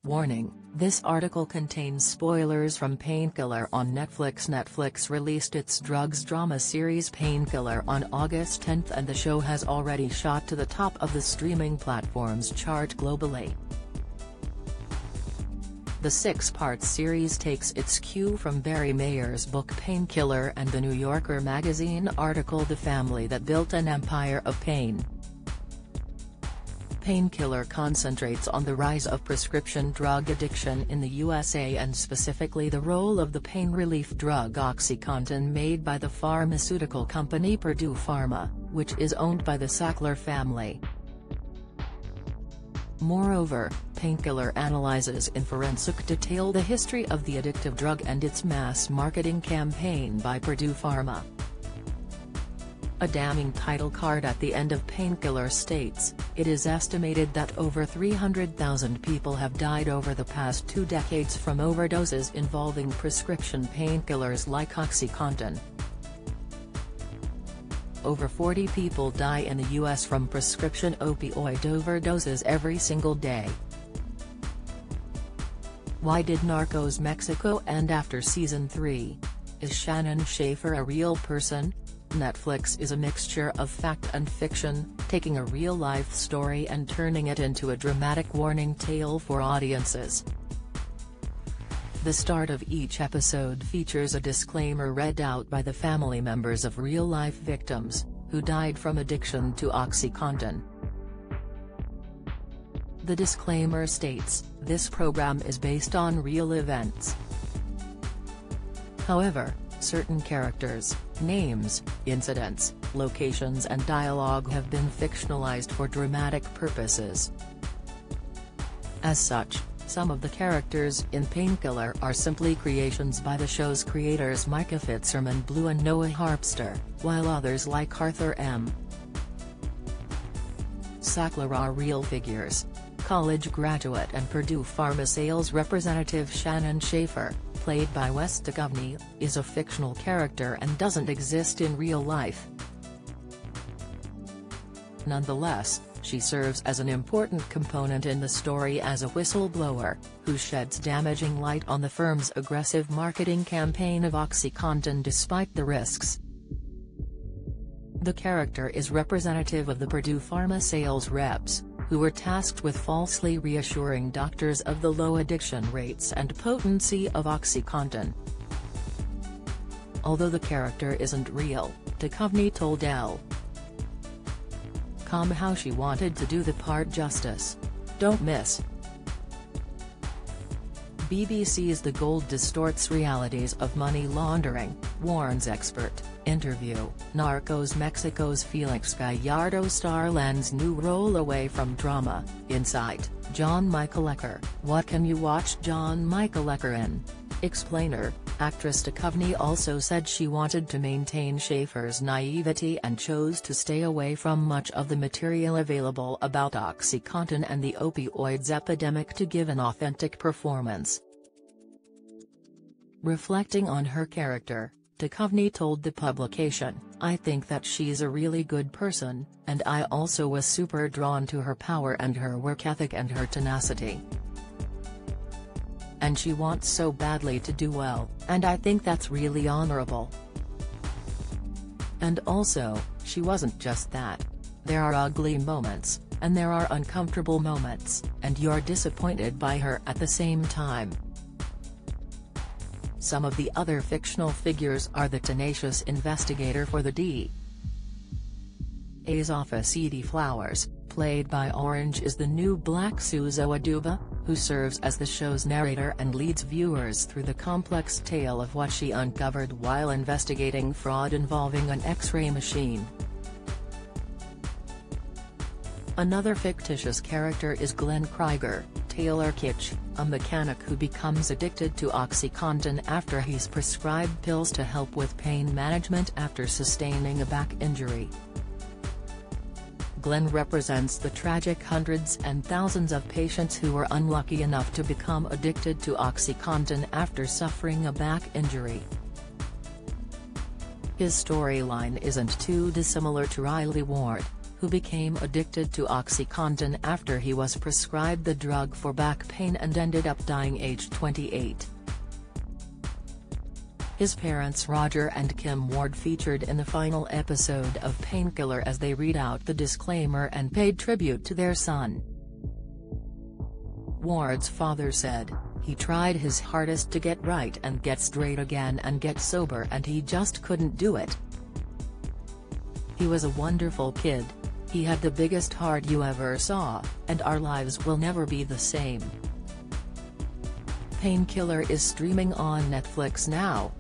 Warning, this article contains spoilers from Painkiller on Netflix. Netflix released its drugs drama series Painkiller on August 10 and the show has already shot to the top of the streaming platform's chart globally. The 6-part series takes its cue from Barry Mayer's book Painkiller and the New Yorker magazine article The Family That Built an Empire of Pain. Painkiller concentrates on the rise of prescription drug addiction in the USA and specifically the role of the pain relief drug OxyContin made by the pharmaceutical company Purdue Pharma, which is owned by the Sackler family. Moreover, Painkiller analyzes in forensic detail the history of the addictive drug and its mass marketing campaign by Purdue Pharma. A damning title card at the end of Painkiller states, "It is estimated that over 300,000 people have died over the past 2 decades from overdoses involving prescription painkillers like OxyContin. Over 40 people die in the U.S. from prescription opioid overdoses every single day." Why did Narcos Mexico end after Season 3? Is Shannon Schaeffer a real person? Netflix is a mixture of fact and fiction, taking a real-life story and turning it into a dramatic warning tale for audiences. The start of each episode features a disclaimer read out by the family members of real-life victims, who died from addiction to OxyContin. The disclaimer states, "This program is based on real events." However, certain characters, names, incidents, locations and dialogue have been fictionalized for dramatic purposes. As such, some of the characters in Painkiller are simply creations by the show's creators Micah Fitzgerald Blue and Noah Harpster, while others like Arthur M. Sackler are real figures. College graduate and Purdue Pharma sales representative Shannon Schaeffer, played by Wes Duchovny, is a fictional character and doesn't exist in real life. Nonetheless, she serves as an important component in the story as a whistleblower, who sheds damaging light on the firm's aggressive marketing campaign of OxyContin despite the risks. The character is representative of the Purdue Pharma sales reps, who were tasked with falsely reassuring doctors of the low addiction rates and potency of OxyContin. Although the character isn't real, Duchovny told Elle.com how she wanted to do the part justice. "Don't miss." BBC's The Gold distorts realities of money laundering, warns expert. Interview, Narcos Mexico's Felix Gallardo star lands new role away from drama. Insight, John Michael Ecker, what can you watch John Michael Ecker in? Explainer, actress Duchovny also said she wanted to maintain Schaeffer's naivety and chose to stay away from much of the material available about OxyContin and the opioids epidemic to give an authentic performance. Reflecting on her character, Duchovny told the publication, "I think that she's a really good person, and I also was super drawn to her power and her work ethic and her tenacity. And she wants so badly to do well, and I think that's really honorable. And also, she wasn't just that. There are ugly moments, and there are uncomfortable moments, and you're disappointed by her at the same time." Some of the other fictional figures are the tenacious investigator for the DA's office Edie Flowers, played by Orange is the New Black Suzo Aduba, who serves as the show's narrator and leads viewers through the complex tale of what she uncovered while investigating fraud involving an X-ray machine. Another fictitious character is Glenn Krieger, Taylor Kitsch, a mechanic who becomes addicted to OxyContin after he's prescribed pills to help with pain management after sustaining a back injury. Glenn represents the tragic hundreds and thousands of patients who were unlucky enough to become addicted to OxyContin after suffering a back injury. His storyline isn't too dissimilar to Riley Ward, who became addicted to OxyContin after he was prescribed the drug for back pain and ended up dying aged 28. His parents Roger and Kim Ward featured in the final episode of Painkiller as they read out the disclaimer and paid tribute to their son. Ward's father said, "He tried his hardest to get right and get straight again and get sober, and he just couldn't do it. He was a wonderful kid. He had the biggest heart you ever saw, and our lives will never be the same." Painkiller is streaming on Netflix now.